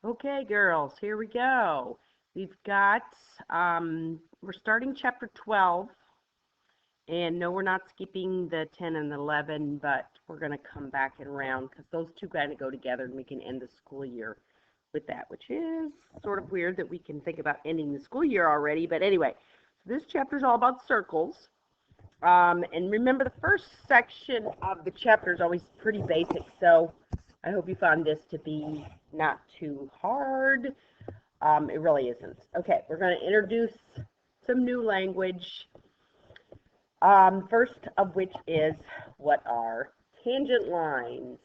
Okay, girls, here we go. We've got, we're starting chapter 12, and no, we're not skipping the 10 and 11, but we're going to come back and around because those two kind of go together, and we can end the school year with that, which is sort of weird that we can think about ending the school year already, but anyway, so this chapter is all about circles. And remember, the first section of the chapter is always pretty basic, so I hope you found this to be not too hard. It really isn't. Okay, we're going to introduce some new language, first of which is what are tangent lines.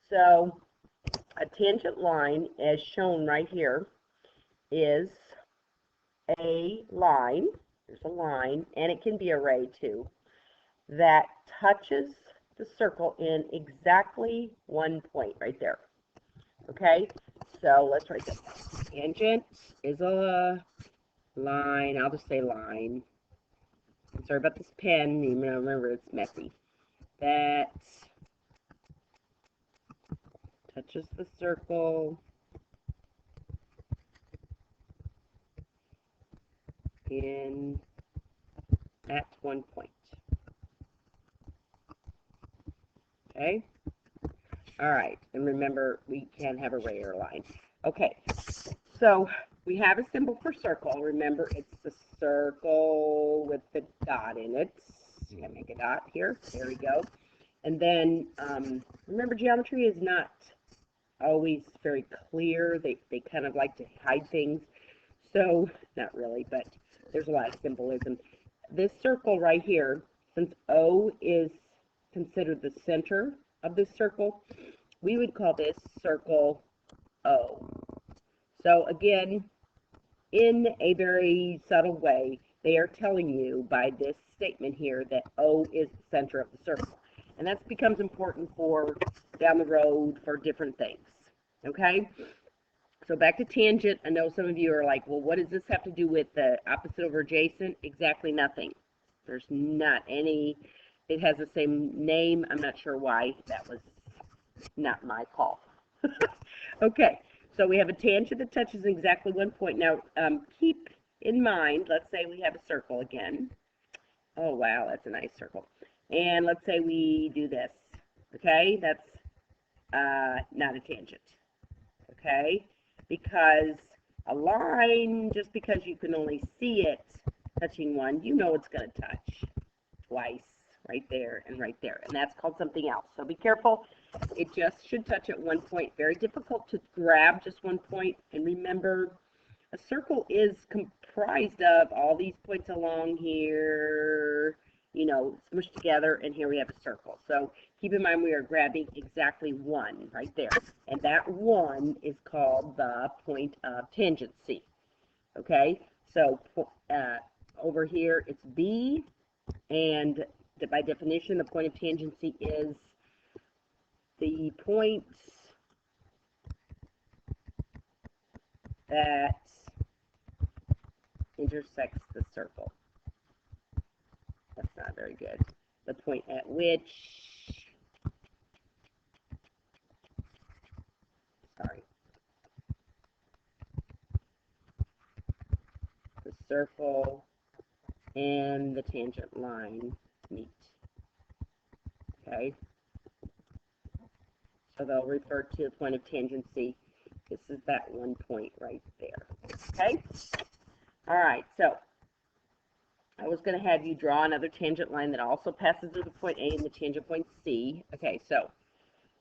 So a tangent line, as shown right here, is a line, there's a line, and it can be a ray too, that touches the circle in exactly one point right there. Okay, so let's write that down. Tangent is a line. I'll just say line. I'm sorry about this pen. You remember it's messy. That touches the circle in at one point. Okay. All right, and remember we can have a ray or line. Okay, so we have a symbol for circle. Remember, it's the circle with the dot in it. I'm gonna make a dot here. There we go. And then remember, geometry is not always very clear. They kind of like to hide things. So not really, but there's a lot of symbolism. This circle right here, since O is considered the center of this circle, we would call this circle O. So again, in a very subtle way, they are telling you by this statement here that O is the center of the circle. And that becomes important for down the road for different things. Okay? So back to tangent. I know some of you are like, well, what does this have to do with the opposite over adjacent? Exactly nothing. There's not any. It has the same name. I'm not sure why. That was not my call. Okay, so we have a tangent that touches exactly one point. Now, keep in mind, let's say we have a circle again. Oh, wow, that's a nice circle. And let's say we do this. Okay, that's not a tangent. Okay, because a line, just because you can only see it touching one, you know it's going to touch twice, right there and right there, and that's called something else. So be careful. It just should touch at one point. Very difficult to grab just one point. And remember, a circle is comprised of all these points along here, you know, smushed together, and here we have a circle. So keep in mind we are grabbing exactly one right there, and that one is called the point of tangency. Okay, so over here it's B, and by definition the point of tangency is the point that intersects the circle. That's not very good. The point at which, sorry, the circle and the tangent line meet. Okay? So they'll refer to the point of tangency. This is that one point right there. Okay? All right, so I was going to have you draw another tangent line that also passes through the point A and the tangent point C. Okay, so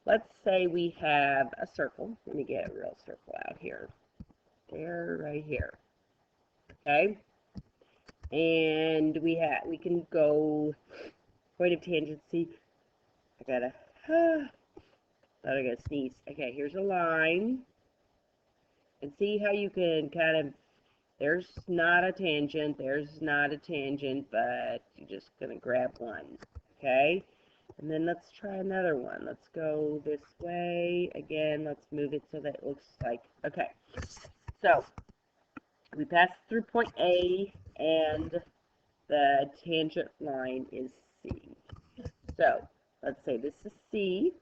let's say we have a circle. Let me get a real circle out here. There, right here. Okay? And we can go point of tangency. I thought I gotta sneeze. Okay, here's a line. And see how you can kind of, there's not a tangent, but you're just gonna grab one. Okay? And then let's try another one. Let's go this way. Again, let's move it so that it looks like, okay. So, we pass through point A, and the tangent line is C. So, let's say this is C.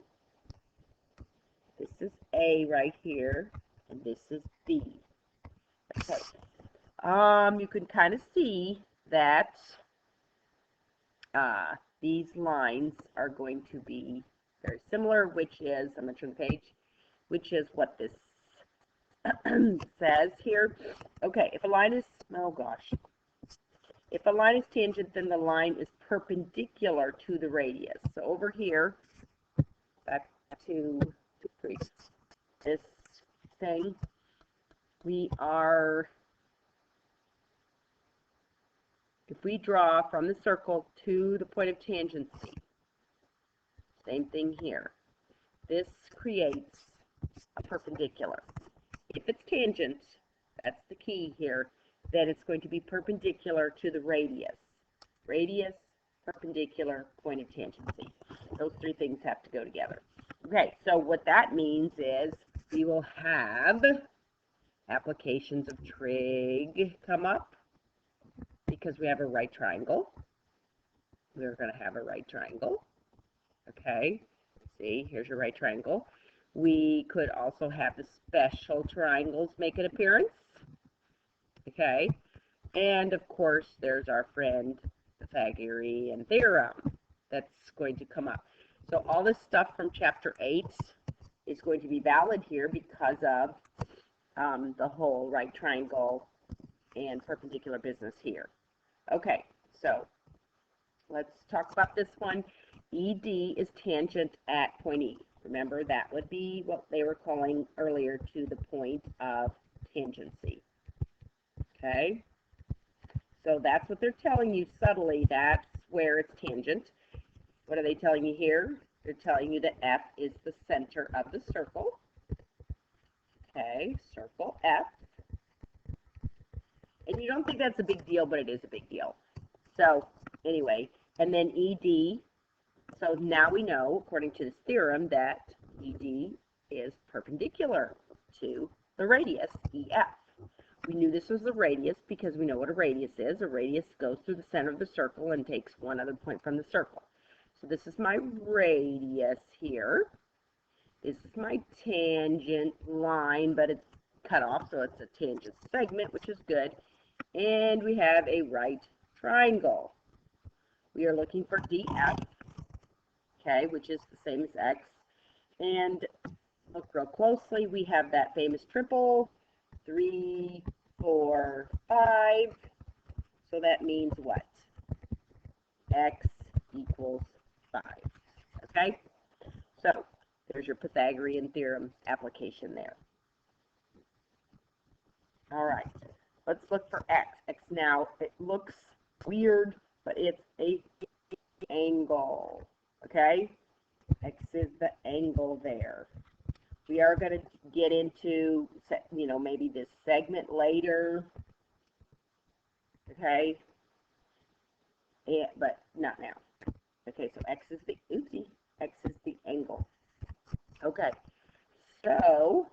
This is A right here. and this is B. Okay. You can kind of see that these lines are going to be very similar, which is, I'm going to turn the page, which is what this says here. Okay, if a line is, oh gosh, if a line is tangent, then the line is perpendicular to the radius. So over here, back to this thing, we are, if we draw from the circle to the point of tangency, same thing here. This creates a perpendicular. If it's tangent, that's the key here, then it's going to be perpendicular to the radius. Radius, perpendicular, point of tangency. Those three things have to go together. Okay, so what that means is we will have applications of trig come up because we have a right triangle. We're going to have a right triangle. Okay, see, here's your right triangle. We could also have the special triangles make an appearance. Okay, and of course, there's our friend Pythagorean theorem that's going to come up. So all this stuff from chapter 8 is going to be valid here because of the whole right triangle and perpendicular business here. Okay, so let's talk about this one. ED is tangent at point E. Remember, that would be what they were calling earlier to the point of tangency. Okay, so that's what they're telling you subtly. That's where it's tangent. What are they telling you here? They're telling you that F is the center of the circle. Okay, circle F. And you don't think that's a big deal, but it is a big deal. So anyway, and then ED. So now we know, according to this theorem, that ED is perpendicular to the radius, EF. We knew this was the radius because we know what a radius is. A radius goes through the center of the circle and takes one other point from the circle. So this is my radius here. This is my tangent line, but it's cut off, so it's a tangent segment, which is good. And we have a right triangle. We are looking for DF, okay, which is the same as X. And look real closely, we have that famous triple, 3, 4, 5. So that means what? X equals 5. Okay? So there's your Pythagorean theorem application there. All right. Let's look for X. X now, it looks weird, but it's a angle. Okay? X is the angle there. We are going to get into, you know, maybe this segment later. Okay? But not now. Okay, so X is the, oopsie, X is the angle. Okay, so,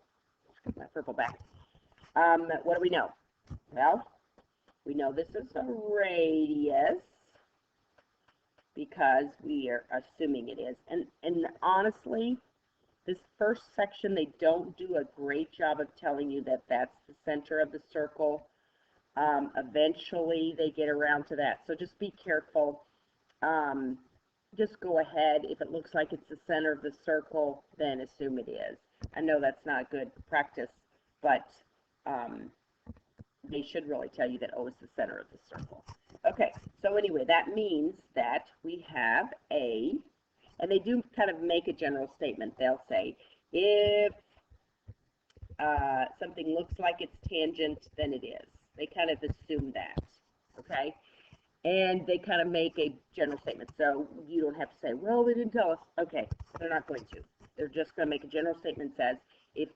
let's get my purple back. What do we know? Well, we know this is a radius because we are assuming it is. And honestly, this first section, they don't do a great job of telling you that that's the center of the circle. Eventually, they get around to that. So just be careful. Just go ahead. If it looks like it's the center of the circle, then assume it is. I know that's not good practice, but they should really tell you that O is the center of the circle. Okay, so anyway, that means that we have a, and they do kind of make a general statement. They'll say, if something looks like it's tangent, then it is. They kind of assume that, okay? And they kind of make a general statement. So you don't have to say, well, they didn't tell us. Okay, they're not going to. They're just going to make a general statement that says,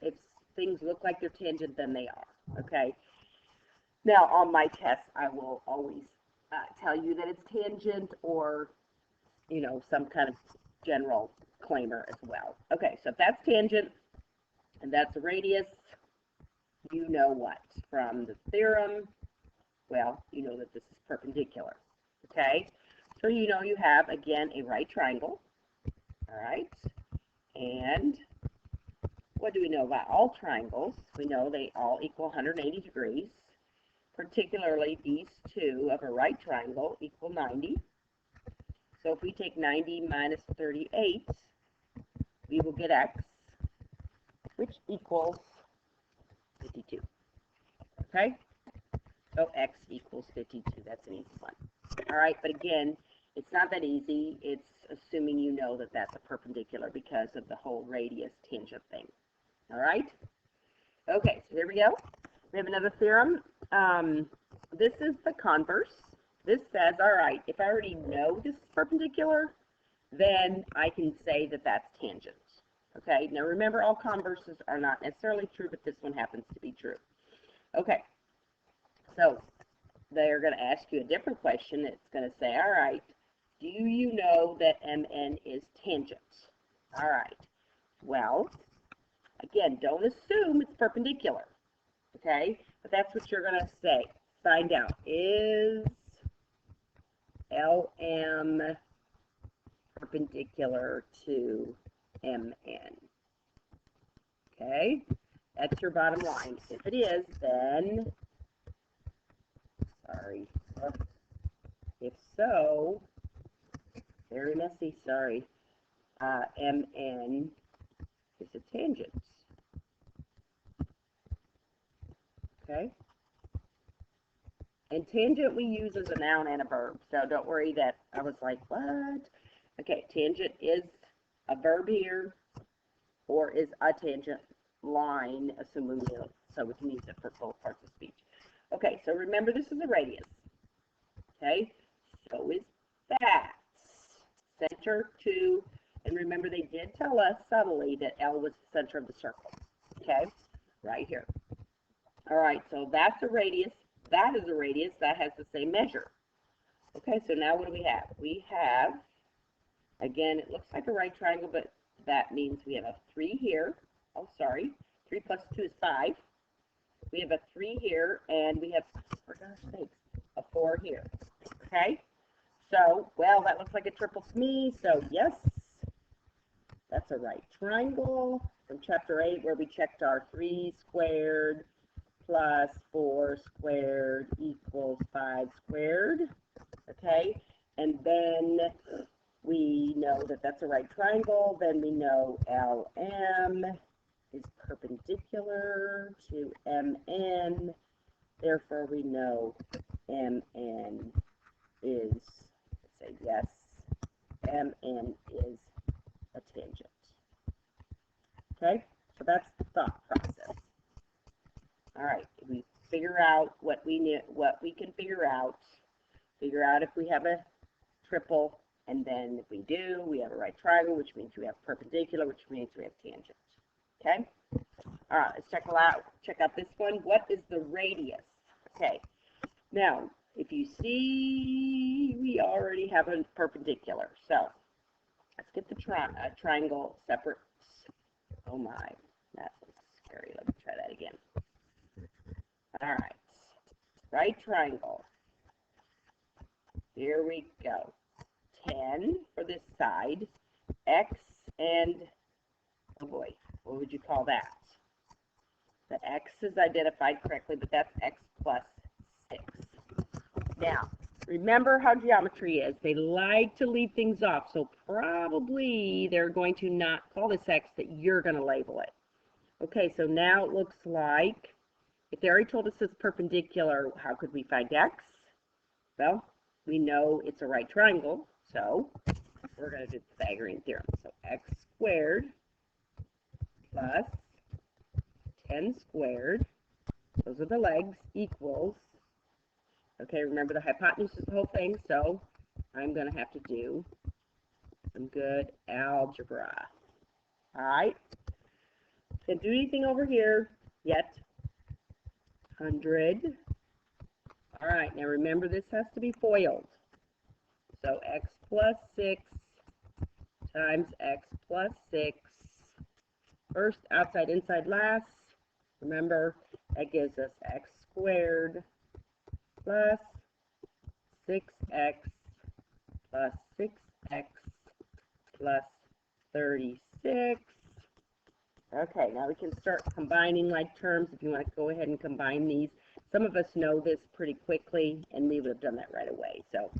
if things look like they're tangent, then they are, okay? Now, on my test, I will always tell you that it's tangent or, you know, some kind of general claimer as well. Okay, so if that's tangent and that's a radius, you know what? From the theorem, well, you know that this is perpendicular, okay? So you know you have, again, a right triangle, all right? And what do we know about all triangles? We know they all equal 180 degrees. Particularly these two of a right triangle equal 90. So if we take 90 minus 38, we will get x, which equals 52. Okay? So x equals 52. That's an easy one. All right, but again, it's not that easy. It's assuming you know that that's a perpendicular because of the whole radius tangent thing. All right? Okay, so here we go. We have another theorem. This is the converse. This says, all right, if I already know this is perpendicular, then I can say that that's tangent. Okay, now remember, all converses are not necessarily true, but this one happens to be true. Okay, so they're going to ask you a different question. It's going to say, all right, do you know that MN is tangent? All right, well, again, don't assume it's perpendicular. Okay, but that's what you're going to say. Find out, is LM perpendicular to MN? Okay, that's your bottom line. If it is, then, sorry, if so, very messy, sorry, MN is a tangent. Okay? And tangent we use as a noun and a verb, so don't worry that I was like, what? Okay, tangent is a verb here, or is a tangent line, assuming so we can use it for both parts of speech. Okay, so remember this is a radius. Okay, so is that. Center to, and remember they did tell us subtly that L was the center of the circle. Okay, right here. All right, so that's a radius. That is a radius that has the same measure. Okay, so now what do we have? We have, again, it looks like a right triangle, but that means we have a 3 here. Oh, sorry. 3 plus 2 is 5. We have a 3 here, and we have, for gosh sakes, a 4 here. Okay? So, well, that looks like a triple to me, so yes, that's a right triangle from chapter 8 where we checked our 3 squared plus 4 squared equals 5 squared, okay? And then we know that that's a right triangle. Then we know LM is perpendicular to MN. Therefore, we know MN is, let's say yes, MN is a tangent. Okay? So that's the thought process. All right, we figure out what we need, what we can figure out if we have a triple, and then if we do, we have a right triangle, which means we have perpendicular, which means we have tangent. Okay? All right, let's check out this one. What is the radius? Okay. Now, if you see, we already have a perpendicular. So, let's get the triangle separate. Oh my, that looks scary. Let me try that again. All right, right triangle. Here we go. 10 for this side, x and, oh boy, what would you call that? The x is identified correctly, but that's x plus 6. Now, remember how geometry is. They like to leave things off, so probably they're going to not call this x, that you're going to label it. Okay, so now it looks like, if they already told us it's perpendicular, how could we find x? Well, we know it's a right triangle, so we're going to do the Pythagorean theorem. So x squared plus 10 squared, those are the legs, equals, okay, remember the hypotenuse is the whole thing, so I'm going to have to do some good algebra. All right, can't do anything over here yet. 100. All right, now remember this has to be FOILed. So x plus 6 times x plus 6. First, outside, inside, last. Remember, that gives us x squared plus 6x plus 6x plus 36. Okay, now we can start combining like terms if you want to go ahead and combine these. Some of us know this pretty quickly, and we would have done that right away. So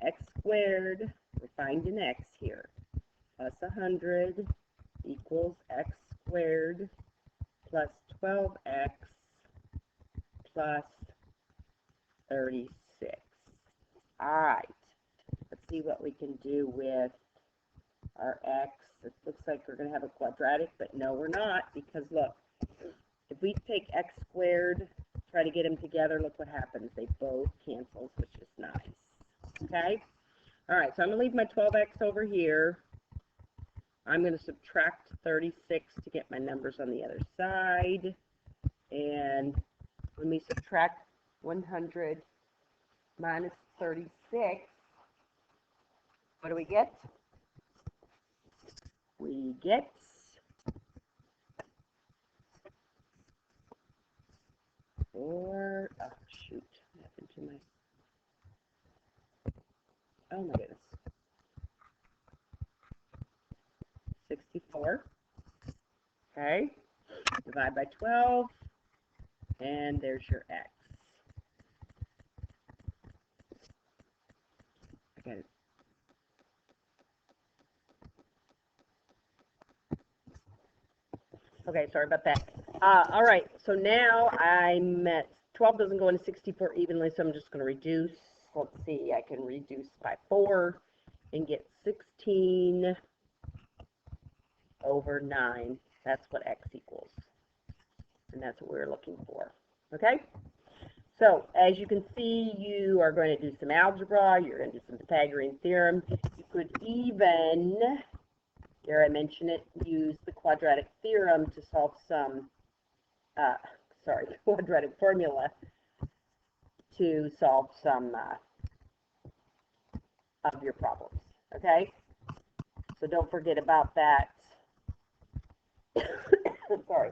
x squared, we're finding x here, plus 100 equals x squared plus 12x plus 36. All right, let's see what we can do with our x. It looks like we're going to have a quadratic, but no, we're not, because look, if we take x squared, try to get them together, look what happens. They both cancel, which is nice. Okay? All right, so I'm going to leave my 12x over here. I'm going to subtract 36 to get my numbers on the other side. And when we subtract 100 minus 36, what do we get? We get 4, oh shoot, what happened to my, oh my goodness, 64, okay, divide by 12, and there's your x. I got it. Okay, sorry about that. All right, so now I'm at 12 doesn't go into 64 evenly, so I'm just going to reduce. Let's see, I can reduce by 4 and get 16 over 9. That's what x equals, and that's what we're looking for. Okay? So, as you can see, you are going to do some algebra, you're going to do some Pythagorean theorem. You could even, dare I mention it, use the quadratic theorem to solve some, quadratic formula to solve some of your problems, okay? So don't forget about that. Sorry.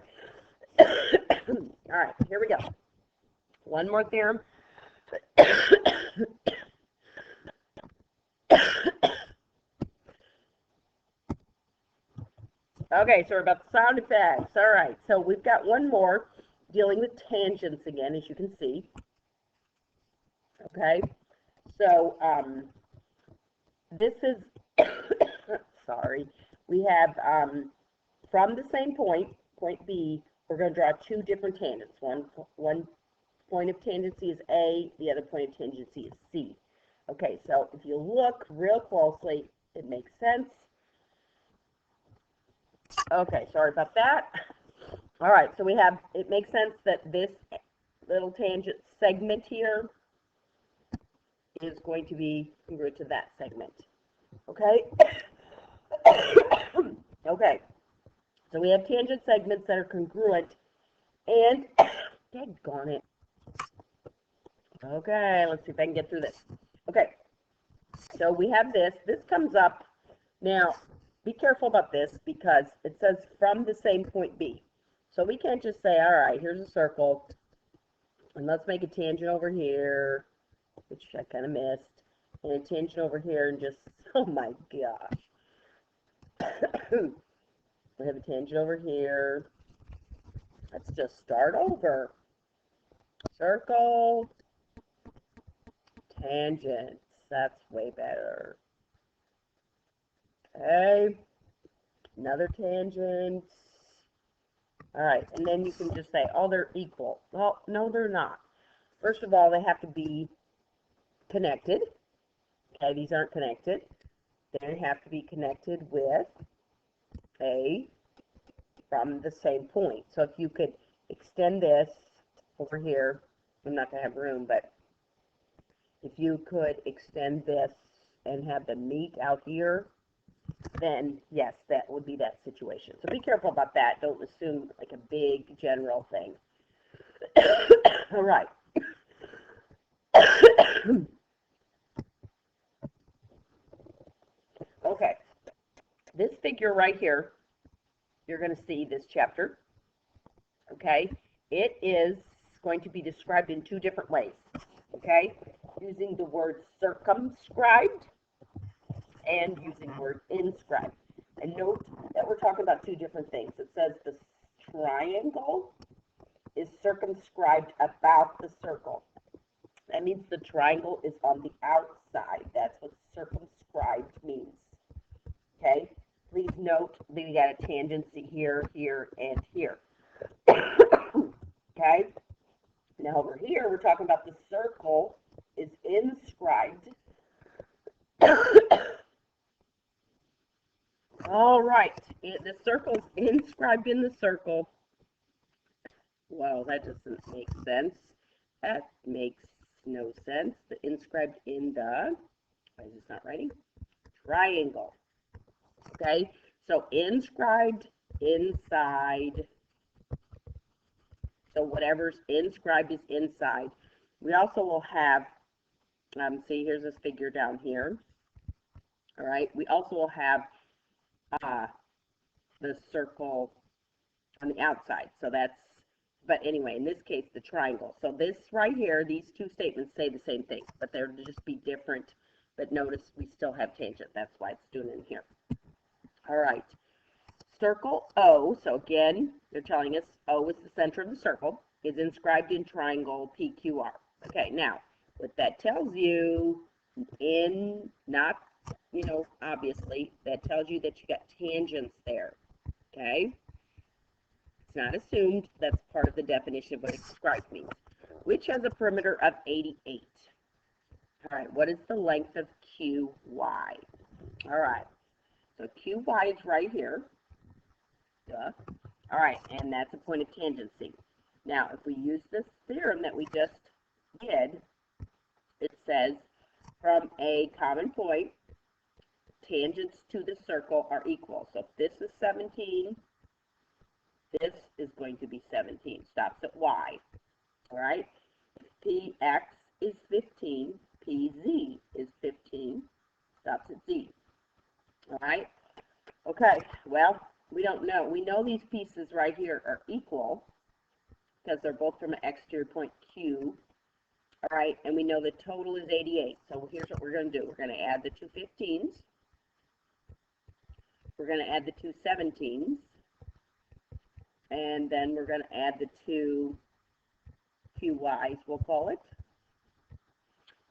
All right, here we go. One more theorem. Okay, so we're about the sound effects. All right, so we've got one more dealing with tangents again, as you can see. Okay, so this is, sorry, we have from the same point, point B, we're going to draw two different tangents. One point of tangency is A, the other point of tangency is C. Okay, so if you look real closely, it makes sense. Okay, sorry about that. All right, so we have, it makes sense that this little tangent segment here is going to be congruent to that segment. Okay? Okay, so we have tangent segments that are congruent, and, daggone it. Okay, let's see if I can get through this. Okay, so we have this. This comes up. Now, be careful about this because it says from the same point B. So we can't just say, all right, here's a circle, and let's make a tangent over here, which I kind of missed, and a tangent over here, and just, oh my gosh. We have a tangent over here. Let's just start over. Circle, tangents. That's way better. Okay. Another tangent. All right, and then you can just say, oh, they're equal. Well, no, they're not. First of all, they have to be connected. Okay, these aren't connected. They have to be connected with a from the same point. So if you could extend this over here, I'm not going to have room, but if you could extend this and have them meet out here, then yes, that would be that situation. So be careful about that. Don't assume like a big general thing. All right. Okay. This figure right here, you're going to see this chapter. Okay. It is going to be described in two different ways. Okay. Using the word circumscribed and using the word inscribed. And note that we're talking about two different things. It says the triangle is circumscribed about the circle. That means the triangle is on the outside. That's what circumscribed means. Okay? Please note that you got a tangency here, here, and here. Okay? Now over here, we're talking about the circle is inscribed. All right. The circle is inscribed in the circle. Well, that doesn't make sense. That makes no sense. The inscribed in the, why is this not writing? Triangle. Okay, so inscribed inside. So whatever's inscribed is inside. We also will have, see, here's this figure down here. All right, we also will have the circle on the outside. So that's, but anyway, in this case, the triangle. So this right here, these two statements say the same thing, but they're just be different. But notice we still have tangent. That's why it's doing it in here. All right. Circle O, so again, they're telling us O is the center of the circle, is inscribed in triangle PQR. Okay, now, what that tells you, in, not, you know, obviously, that tells you that you got tangents there. Okay? It's not assumed. That's part of the definition of what inscribed means. Which has a perimeter of 88. All right, what is the length of QY? All right, so QY is right here. Duh. All right, and that's a point of tangency. Now, if we use this theorem that we just did, it says from a common point, tangents to the circle are equal. So if this is 17, this is going to be 17. Stops at Y. All right? If PX is 15, PZ is 15. Stops at Z. All right? Okay, well, we don't know. We know these pieces right here are equal because they're both from an exterior point Q. All right, and we know the total is 88. So here's what we're going to do. We're going to add the two 15s. We're going to add the two 17s. And then we're going to add the two QYs, we'll call it.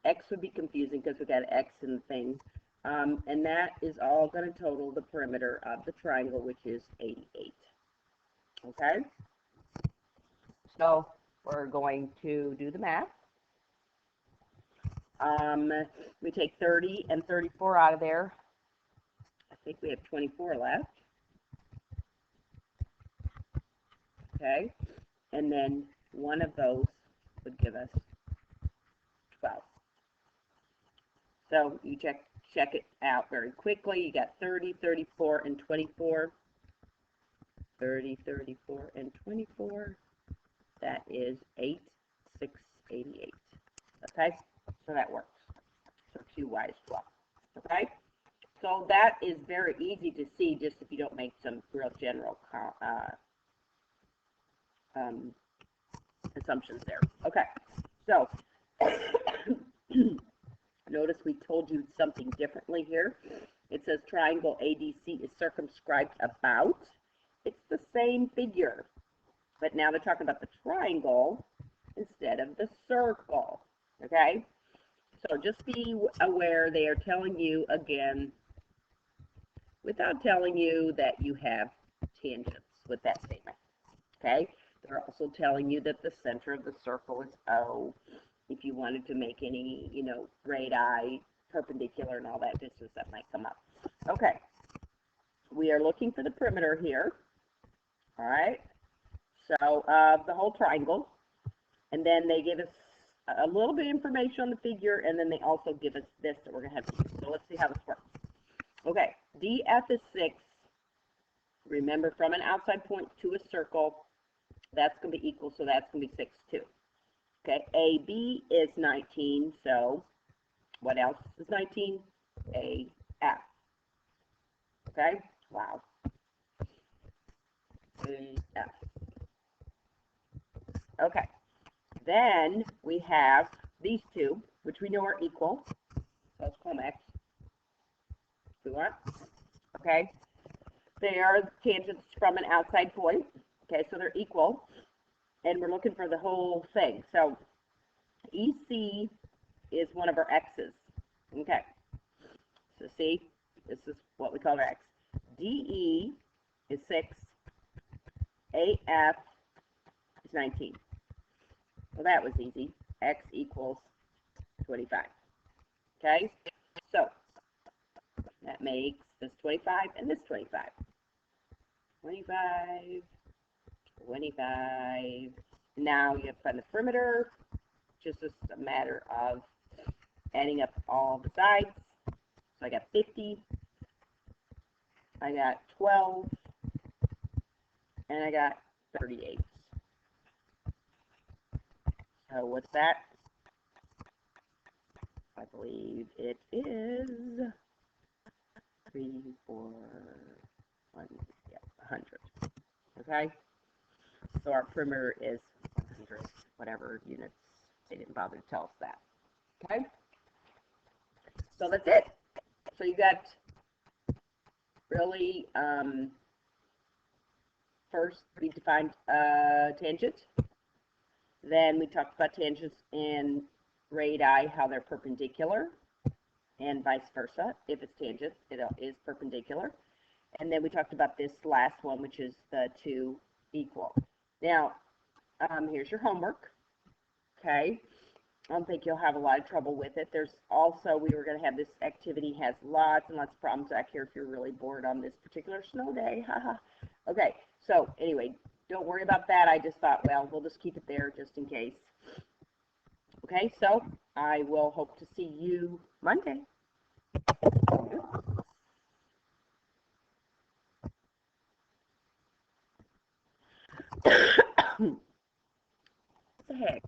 X would be confusing because we got an X in the thing. And that is all going to total the perimeter of the triangle, which is 88. Okay? So we're going to do the math. We take 30 and 34 out of there. I think we have 24 left. Okay? And then one of those would give us 12. So you check it out very quickly. You got 30, 34, and 24. 30, 34, and 24. That is 8, 6, 88. Okay? So that works. So QY is 12. Okay? So that is very easy to see just if you don't make some real general assumptions there. Okay. So notice we told you something differently here. It says triangle ADC is circumscribed about. It's the same figure, but now they're talking about the triangle instead of the circle. Okay? So just be aware they are telling you again, without telling you that you have tangents with that statement. Okay? They're also telling you that the center of the circle is O. If you wanted to make any, you know, radii, perpendicular, and all that distance that might come up. Okay. We are looking for the perimeter here. All right. So the whole triangle. And then they give us a little bit of information on the figure, and then they also give us this that we're going to have to use. So let's see how this works. Okay. DF is 6. Remember, from an outside point to a circle, that's going to be equal, so that's going to be 6 too. Okay, AB is 19, so what else is 19? AF. Okay, wow. AF. Okay, then we have these two, which we know are equal. So let's call them X. We want. Okay, They are tangents from an outside point. Okay, so they're equal. And we're looking for the whole thing. So EC is one of our x's. Okay. So see, this is what we call our x. DE is 6. AF is 19. Well, that was easy. X equals 25. Okay? So that makes this 25 and this 25. 25, 25. Now you have to find the perimeter. Just a matter of adding up all the sides. So I got 50. I got 12. And I got 38. So what's that? I believe it is 3, 4, 1, yeah, 100. Okay? So our perimeter is 100, whatever units. They didn't bother to tell us that. Okay? So that's it. So you got really, first we defined tangent. Then we talked about tangents and radii, how they're perpendicular, and vice versa. If it's tangent, it is perpendicular. And then we talked about this last one, which is the two equal. Now, here's your homework. Okay. I don't think you'll have a lot of trouble with it. There's also, we were going to have this activity, has lots and lots of problems back here if you're really bored on this particular snow day. Okay, so anyway, don't worry about that. I just thought, well, we'll just keep it there just in case. Okay, so I will hope to see you Monday. What the heck?